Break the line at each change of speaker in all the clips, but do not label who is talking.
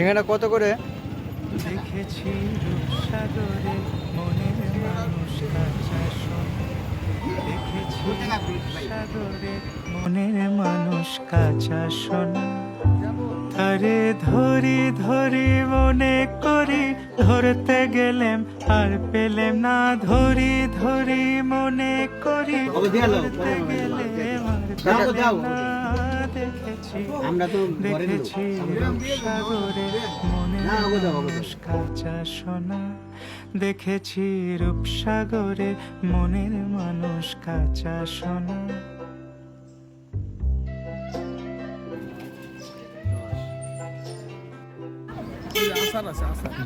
সিঙ্গারা কত করে?
দেখেছি রূপসাগরে মনের মানুষ কাঁচা সোনা, দেখেছি রূপসাগরে মনের মানুষ কাঁচা সোনা। আরে ধরি ধরি মনে করি, ধরতে গেলেম আর পেলেম না, ধরি ধরি মনে করি, ধরতে গেলেম আর পেলেম না। দেখেছি দেখেছি রূপসাগরে মনের মানুষ কাঁচা সোনা, দেখেছি রূপসাগরে মনের মানুষ কাঁচা সোনা।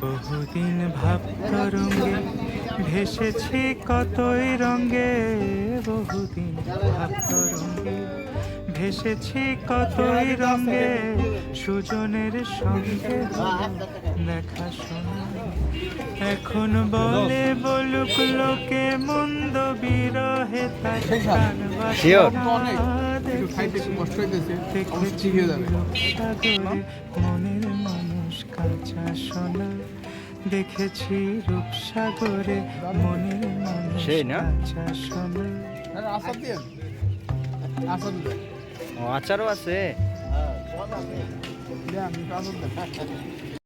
বহুদিন ভাবতরঙ্গে ভেসেছি কতই রঙ্গে, বহুদিন ভাবতরঙ্গে ভেসেছি কতই রঙ্গে, সুজনের সঙ্গে দেখা শোনা। এখন বলে বলুক লোকে মন্দ বিরহে তার প্রাণ বাসনা। দেখেছি রূপসাগরে মনের মানুষ কাঁচা সোনা, দেখেছি রূপসাগরে মনের মানুষ কাঁচা সোনা।
ও আচারও আছে।